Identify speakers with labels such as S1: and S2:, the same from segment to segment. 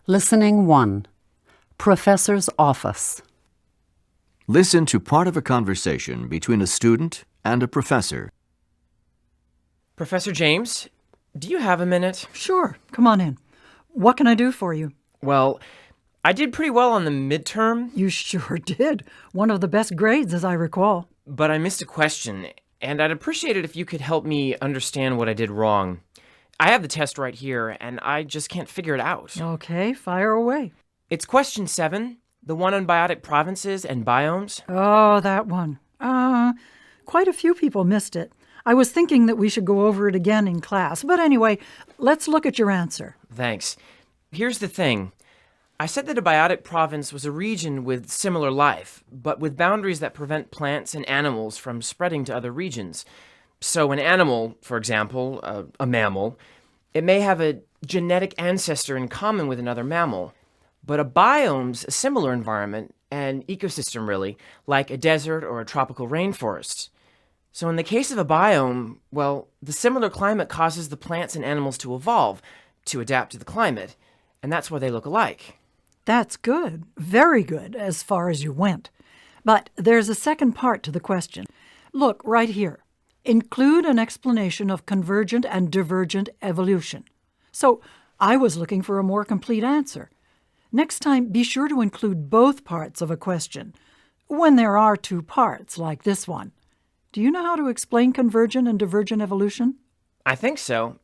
S1: Listening 1. Professor's Office.
S2: Listen to part of a conversation between a student and a professor.
S3: Professor James, do you have a minute?
S4: Sure, come on in. What can I do for you?
S3: Well, I did pretty well on the midterm,
S4: You sure did. One of the best grades, as I recall.
S3: but I missed a question, and I'd appreciate it if you could help me understand what I did wrong. I have the test right here, and I just can't figure it out.
S4: Okay, fire away.
S3: It's question 7, the one on biotic provinces and biomes.
S4: Oh, that one. Quite a few people missed it. I was thinking that we should go over it again in class. But anyway, let's look at your answer.
S3: Thanks. Here's the thing. I said that a biotic province was a region with similar life, but with boundaries that prevent plants and animals from spreading to other regions. So an animal, for example, a mammal, it may have a genetic ancestor in common with another mammal. But a biome's a similar environment, an ecosystem really, like a desert or a tropical rainforest. So in the case of a biome, well, the similar climate causes the plants and animals to evolve, to adapt to the climate, and that's why they look alike.
S4: That's good. Very good, as far as you went. But there's a second part to the question. Look, right here. Include an explanation of convergent and divergent evolution. So I was looking for a more complete answer. Next time, be sure to include both parts of a question, when there are two parts, like this one. Do you know how to explain convergent and divergent evolution?
S3: I think so.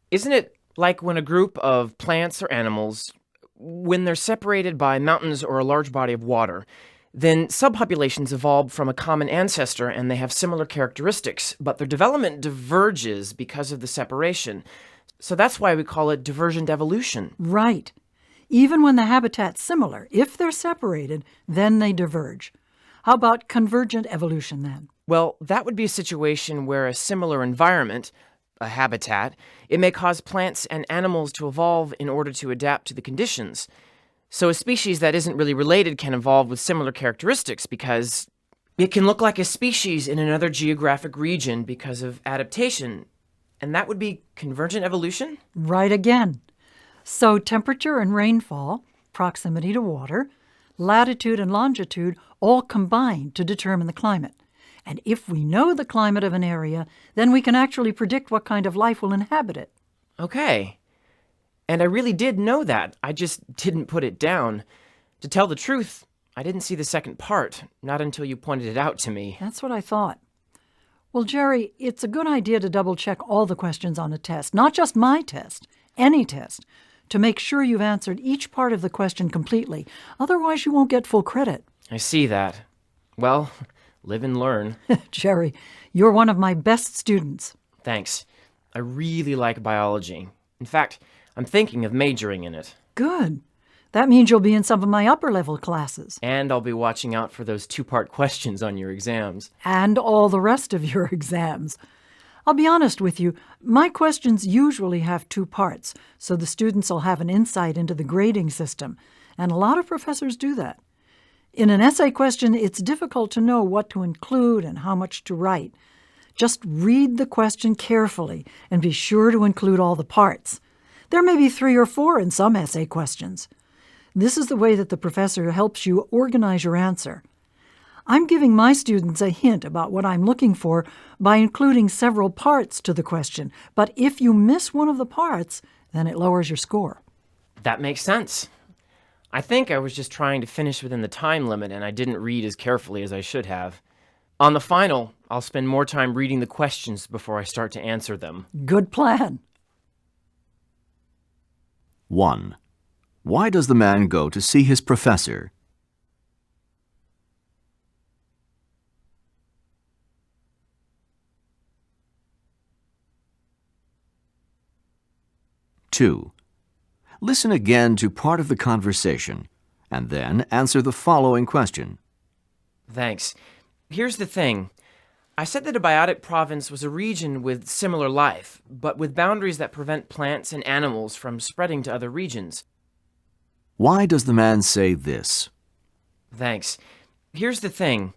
S3: Isn't it like when a group of plants or animals, when they're separated by mountains or a large body of water, then subpopulations evolve from a common ancestor and they have similar characteristics, but their development diverges because of the separation. So that's why we call it divergent evolution.
S4: Right. Even when the habitat's similar, if they're separated, then they diverge. How about convergent evolution then?
S3: Well, that would be a situation where a similar environment, a habitat, it may cause plants and animals to evolve in order to adapt to the conditions. So a species that isn't really related can evolve with similar characteristics because it can look like a species in another geographic region because of adaptation. And that would be convergent evolution?
S4: Right again. So temperature and rainfall, proximity to water, latitude and longitude all combine to determine the climate. And if we know the climate of an area, then we can actually predict what kind of life will inhabit it.
S3: Okay. And I really did know that. I just didn't put it down. To tell the truth, I didn't see the second part, not until you pointed it out to me.
S4: That's what I thought. Well, Jerry, it's a good idea to double-check all the questions on a test, not just my test, any test, to make sure you've answered each part of the question completely. Otherwise, you won't get full credit.
S3: I see that. Well, live and learn.
S4: Jerry, you're one of my best students.
S3: Thanks. I really like biology. In fact, I'm thinking of majoring in it.
S4: Good. That means you'll be in some of my upper-level classes.
S3: And I'll be watching out for those two-part questions on your exams.
S4: And all the rest of your exams. I'll be honest with you, my questions usually have two parts, so the students will have an insight into the grading system, and a lot of professors do that. In an essay question, it's difficult to know what to include and how much to write. Just read the question carefully and be sure to include all the parts. There may be 3 or 4 in some essay questions. This is the way that the professor helps you organize your answer. I'm giving my students a hint about what I'm looking for by including several parts to the question, but if you miss one of the parts, then it lowers your score.
S3: That makes sense. I think I was just trying to finish within the time limit and I didn't read as carefully as I should have. On the final, I'll spend more time reading the questions before I start to answer them.
S4: Good plan.
S2: 1. Why does the man go to see his professor? 2. Listen again to part of the conversation, and then answer the following question.
S3: Thanks. Here's the thing. I said that a biotic province was a region with similar life, but with boundaries that prevent plants and animals from spreading to other regions.
S2: Why does the man say this?
S3: Thanks. Here's the thing.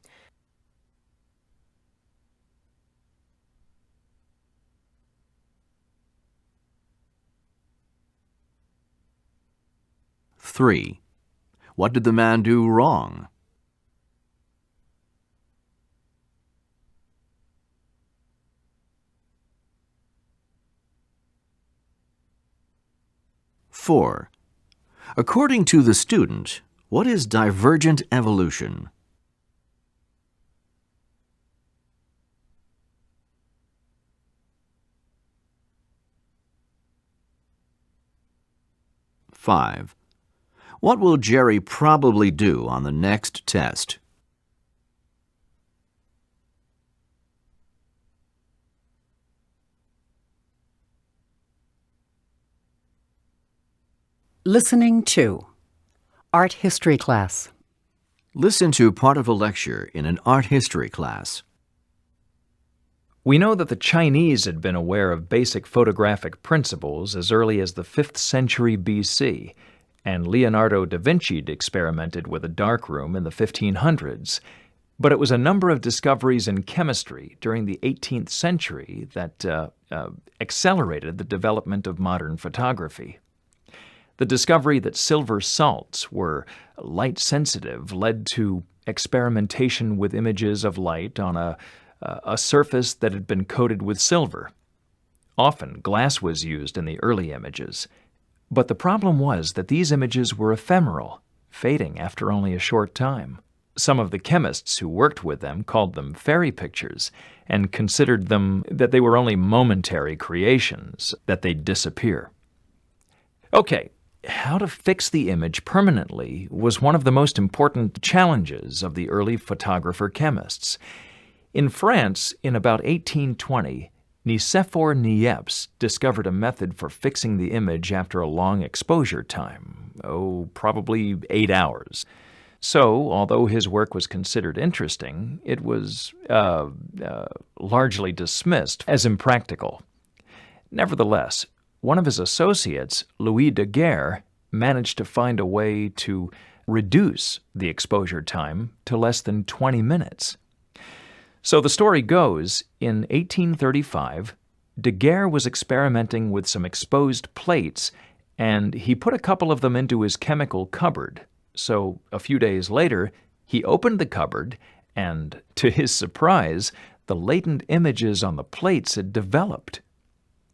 S2: 3. What did the man do wrong? Four. According to the student, what is divergent evolution? Five. What will Jerry probably do on the next test?
S1: Listening 2. Art History Class.
S2: Listen to part of a lecture in an art history class.
S5: We know that the Chinese had been aware of basic photographic principles as early as the 5th century BC, and Leonardo da Vinci experimented with a darkroom in the 1500s. But it was a number of discoveries in chemistry during the 18th century that accelerated the development of modern photography. The discovery that silver salts were light-sensitive led to experimentation with images of light on a surface that had been coated with silver. Often, glass was used in the early images. But the problem was that these images were ephemeral, fading after only a short time. Some of the chemists who worked with them called them fairy pictures and considered them that they were only momentary creations, that they'd disappear. Okay, how to fix the image permanently was one of the most important challenges of the early photographer chemists. In France, in about 1820, Nicéphore Niepce discovered a method for fixing the image after a long exposure time, probably 8 hours. So, although his work was considered interesting, it was largely dismissed as impractical. Nevertheless, one of his associates, Louis Daguerre, managed to find a way to reduce the exposure time to less than 20 minutes. So the story goes, in 1835, Daguerre was experimenting with some exposed plates, and he put a couple of them into his chemical cupboard. So a few days later, he opened the cupboard, and to his surprise, the latent images on the plates had developed.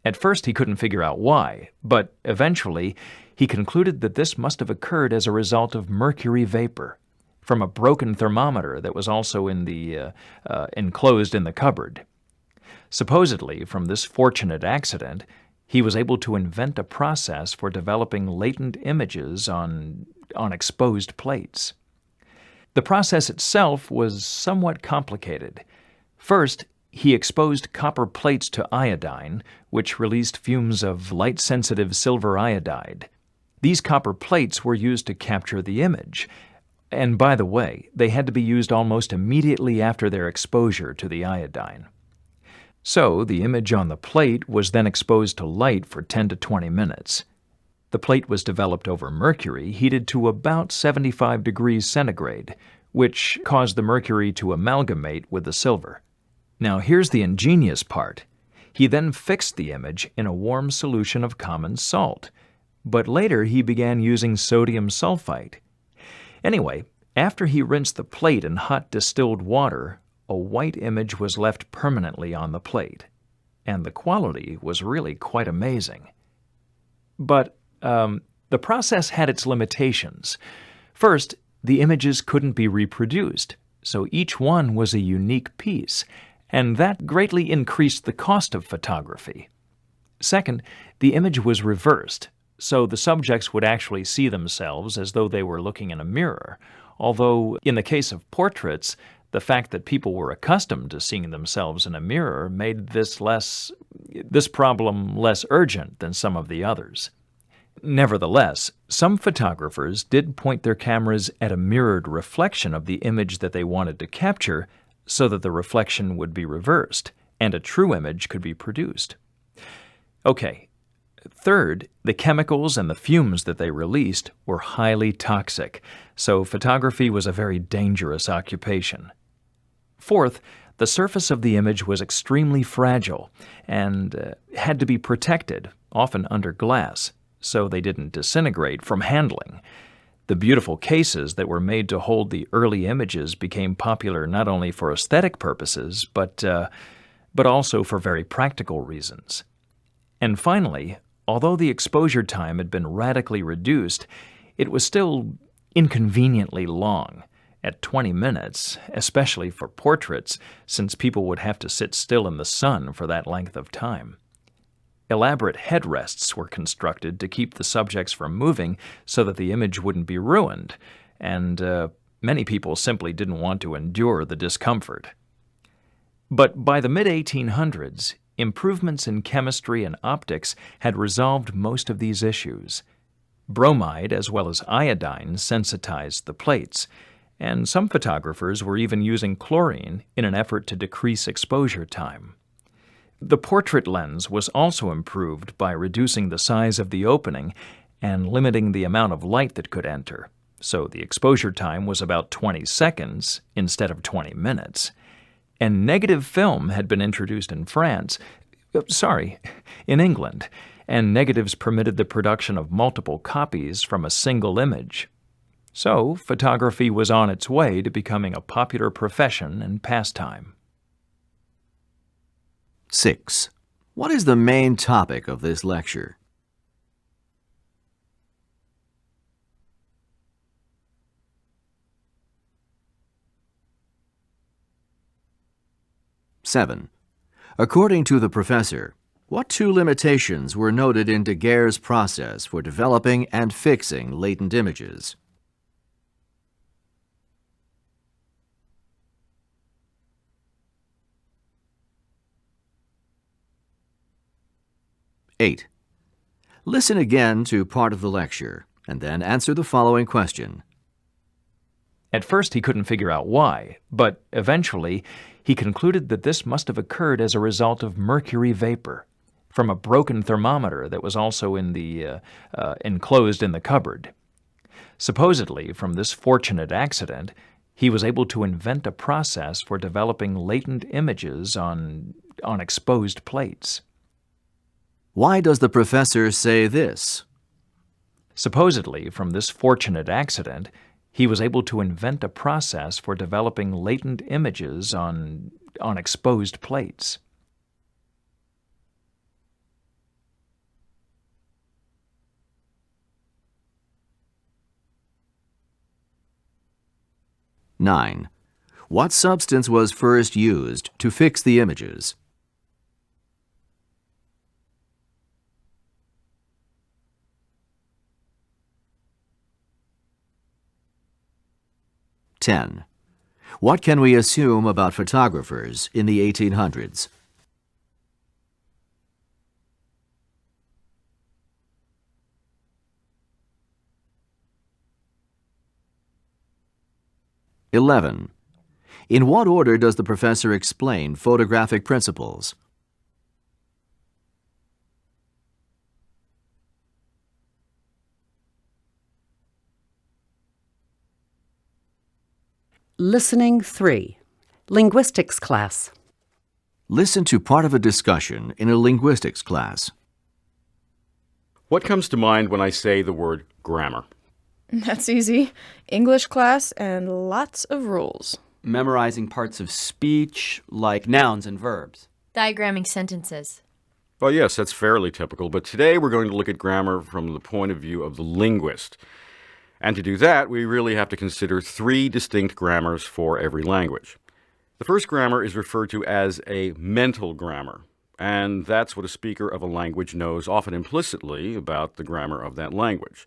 S5: At first he couldn't figure out why, but eventually he concluded that this must have occurred as a result of mercury vapor from a broken thermometer that was also enclosed in the cupboard. Supposedly, from this fortunate accident, he was able to invent a process for developing latent images on exposed plates. The process itself was somewhat complicated. First, he exposed copper plates to iodine, which released fumes of light-sensitive silver iodide. These copper plates were used to capture the image. And by the way, they had to be used almost immediately after their exposure to the iodine. So the image on the plate was then exposed to light for 10 to 20 minutes. The plate was developed over mercury, heated to about 75 degrees centigrade, which caused the mercury to amalgamate with the silver. Now here's the ingenious part. He then fixed the image in a warm solution of common salt, but later he began using sodium sulfite. Anyway, after he rinsed the plate in hot distilled water, a white image was left permanently on the plate, and the quality was really quite amazing. But the process had its limitations. First, the images couldn't be reproduced, so each one was a unique piece, and that greatly increased the cost of photography. Second, the image was reversed, so the subjects would actually see themselves as though they were looking in a mirror, although in the case of portraits, the fact that people were accustomed to seeing themselves in a mirror made this problem less urgent than some of the others. Nevertheless, some photographers did point their cameras at a mirrored reflection of the image that they wanted to capture so that the reflection would be reversed and a true image could be produced. Okay. Third, the chemicals and the fumes that they released were highly toxic, so photography was a very dangerous occupation. Fourth, the surface of the image was extremely fragile and had to be protected, often under glass, so they didn't disintegrate from handling. The beautiful cases that were made to hold the early images became popular not only for aesthetic purposes, but also for very practical reasons. And finally, although the exposure time had been radically reduced, it was still inconveniently long, at 20 minutes, especially for portraits, since people would have to sit still in the sun for that length of time. Elaborate headrests were constructed to keep the subjects from moving so that the image wouldn't be ruined, and many people simply didn't want to endure the discomfort. But by the mid-1800s, improvements in chemistry and optics had resolved most of these issues. Bromide as well as iodine sensitized the plates, and some photographers were even using chlorine in an effort to decrease exposure time. The portrait lens was also improved by reducing the size of the opening and limiting the amount of light that could enter, so the exposure time was about 20 seconds instead of 20 minutes. And negative film had been introduced in in England, and negatives permitted the production of multiple copies from a single image. So, photography was on its way to becoming a popular profession and pastime.
S2: 6. What is the main topic of this lecture? Seven. According to the professor, what two limitations were noted in Daguerre's process for developing and fixing latent images? Eight. Listen again to part of the lecture, and then answer the following question.
S5: At first he couldn't figure out why, but eventually he concluded that this must have occurred as a result of mercury vapor from a broken thermometer that was also enclosed in the cupboard. Supposedly, from this fortunate accident, he was able to invent a process for developing latent images on exposed plates.
S2: Why does the professor say this?
S5: Supposedly, from this fortunate accident, he was able to invent a process for developing latent images on exposed plates.
S2: Nine. What substance was first used to fix the images? Ten. What can we assume about photographers in the 1800s? (11) In what order does the professor explain photographic principles?
S1: Listening 3. Linguistics class.
S2: Listen to part of a discussion in a linguistics class.
S6: What comes to mind when I say the word grammar?
S7: That's easy. English class and lots of rules.
S8: Memorizing parts of speech, like nouns and verbs.
S9: Diagramming sentences.
S6: Well, yes, that's fairly typical, but today we're going to look at grammar from the point of view of the linguist. And to do that, we really have to consider three distinct grammars for every language. The first grammar is referred to as a mental grammar, and that's what a speaker of a language knows often implicitly about the grammar of that language.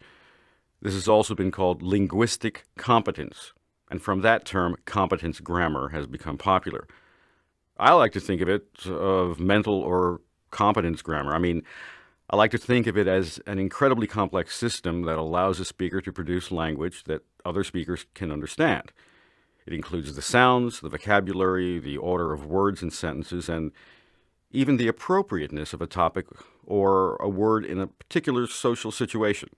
S6: This has also been called linguistic competence, and from that term, competence grammar has become popular. I like to think of mental or competence grammar. I like to think of it as an incredibly complex system that allows a speaker to produce language that other speakers can understand. It includes the sounds, the vocabulary, the order of words and sentences, and even the appropriateness of a topic or a word in a particular social situation.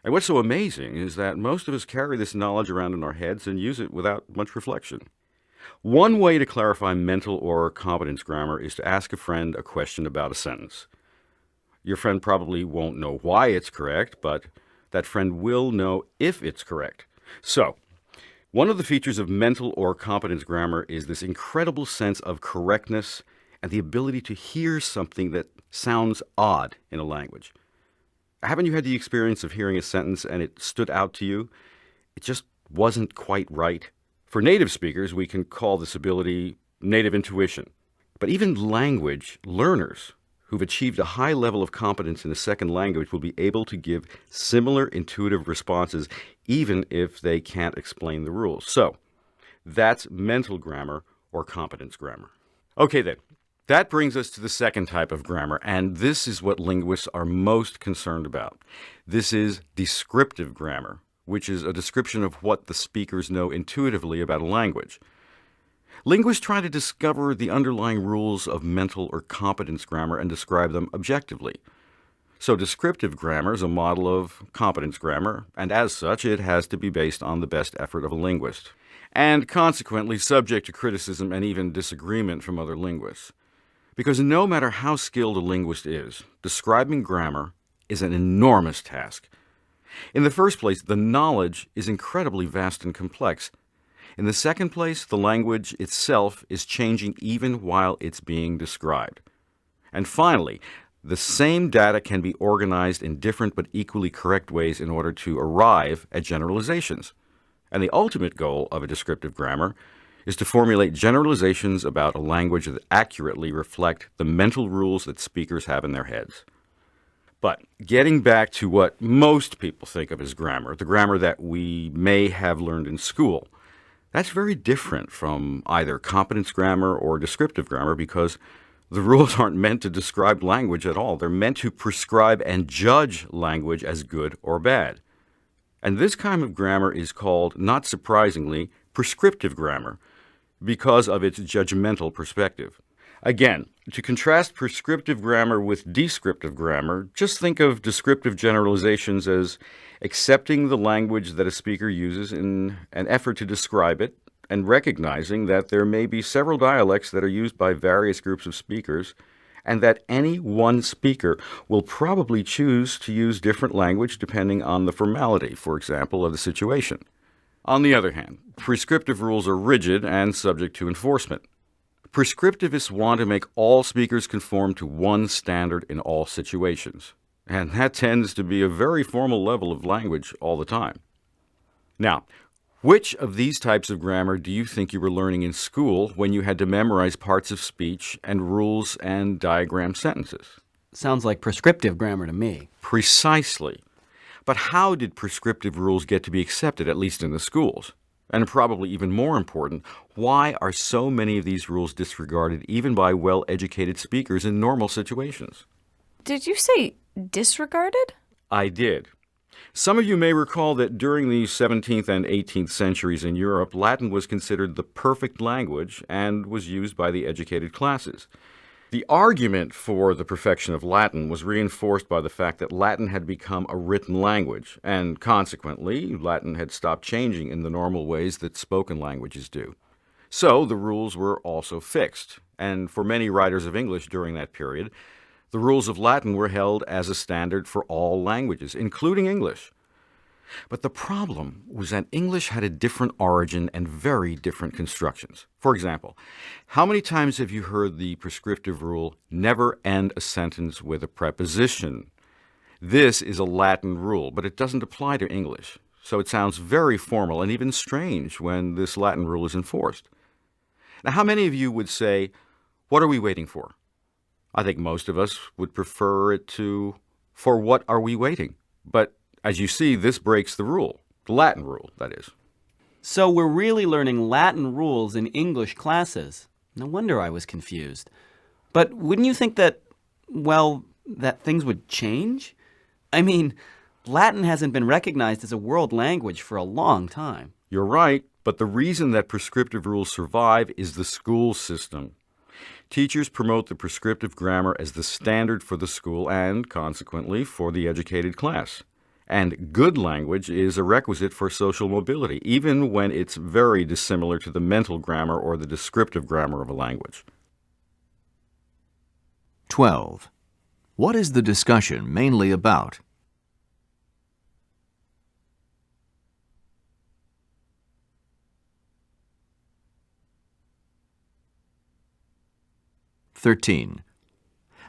S6: And what's so amazing is that most of us carry this knowledge around in our heads and use it without much reflection. One way to clarify mental or competence grammar is to ask a friend a question about a sentence. Your friend probably won't know why it's correct, but That friend will know if it's correct. So, one of the features of mental or competence grammar is this incredible sense of correctness and the ability to hear something that sounds odd in a language. Haven't you had the experience of hearing a sentence and it stood out to you? It just wasn't quite right. For native speakers, we can call this ability native intuition. But even language learners who've achieved a high level of competence in a second language will be able to give similar intuitive responses even if they can't explain the rules. So, that's mental grammar or competence grammar. Okay then, that brings us to the second type of grammar, and this is what linguists are most concerned about. This is descriptive grammar, which is a description of what the speakers know intuitively about a language. Linguists try to discover the underlying rules of mental or competence grammar and describe them objectively. So descriptive grammar is a model of competence grammar, and as such, it has to be based on the best effort of a linguist, and consequently subject to criticism and even disagreement from other linguists. Because no matter how skilled a linguist is, describing grammar is an enormous task. In the first place, the knowledge is incredibly vast and complex. In the second place, the language itself is changing even while it's being described. And finally, the same data can be organized in different but equally correct ways in order to arrive at generalizations. And the ultimate goal of a descriptive grammar is to formulate generalizations about a language that accurately reflect the mental rules that speakers have in their heads. But getting back to what most people think of as grammar, the grammar that we may have learned in school, that's very different from either competence grammar or descriptive grammar because the rules aren't meant to describe language at all. They're meant to prescribe and judge language as good or bad. And this kind of grammar is called, not surprisingly, prescriptive grammar because of its judgmental perspective. Again, to contrast prescriptive grammar with descriptive grammar, just think of descriptive generalizations as accepting the language that a speaker uses in an effort to describe it and recognizing that there may be several dialects that are used by various groups of speakers and that any one speaker will probably choose to use different language depending on the formality, for example, of the situation. On the other hand, prescriptive rules are rigid and subject to enforcement. Prescriptivists want to make all speakers conform to one standard in all situations, and that tends to be a very formal level of language all the time. Now, which of these types of grammar do you think you were learning in school when you had to memorize parts of speech and rules and diagram sentences?
S8: Sounds like prescriptive grammar to me.
S6: Precisely. But how did prescriptive rules get to be accepted, at least in the schools? And probably even more important, why are so many of these rules disregarded even by well-educated speakers in normal situations?
S7: Did you say disregarded?
S6: I did. Some of you may recall that during the 17th and 18th centuries in Europe, Latin was considered the perfect language and was used by the educated classes. The argument for the perfection of Latin was reinforced by the fact that Latin had become a written language, and consequently, Latin had stopped changing in the normal ways that spoken languages do. So the rules were also fixed, and for many writers of English during that period, the rules of Latin were held as a standard for all languages, including English. But the problem was that English had a different origin and very different constructions. For example, how many times have you heard the prescriptive rule, never end a sentence with a preposition? This is a Latin rule, but it doesn't apply to English, so it sounds very formal and even strange when this Latin rule is enforced. Now, how many of you would say, what are we waiting for? I think most of us would prefer it to, for what are we waiting? But as you see, this breaks the rule, the Latin rule, that is.
S8: So we're really learning Latin rules in English classes. No wonder I was confused. But wouldn't you think that, well, that things would change? I mean, Latin hasn't been recognized as a world language for a long time.
S6: You're right, but the reason that prescriptive rules survive is the school system. Teachers promote the prescriptive grammar as the standard for the school and, consequently, for the educated class. And good language is a requisite for social mobility, even when it's very dissimilar to the mental grammar or the descriptive grammar of a language.
S2: 12. What is the discussion mainly about? 13.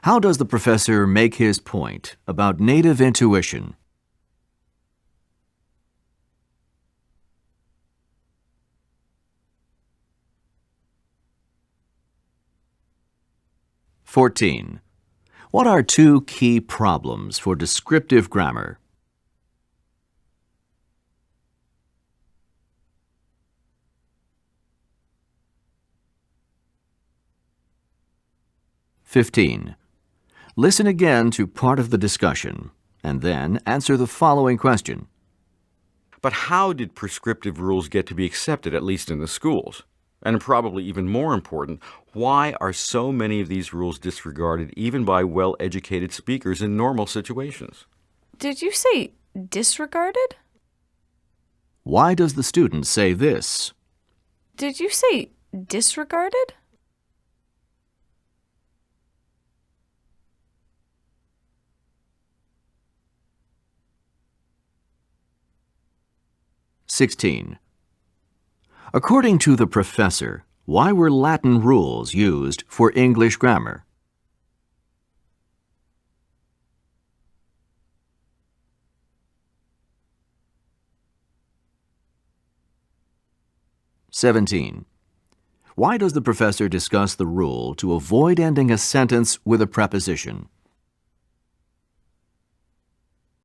S2: How does the professor make his point about native intuition? 14. What are two key problems for descriptive grammar? 15. Listen again to part of the discussion, and then answer the following question.
S6: But how did prescriptive rules get to be accepted, at least in the schools? And probably even more important, why are so many of these rules disregarded even by well-educated speakers in normal situations?
S7: Did you say disregarded?
S2: Why does the student say this?
S7: Did you say disregarded?
S2: (16) According to the professor, why were Latin rules used for English grammar? 17. Why does the professor discuss the rule to avoid ending a sentence with a preposition?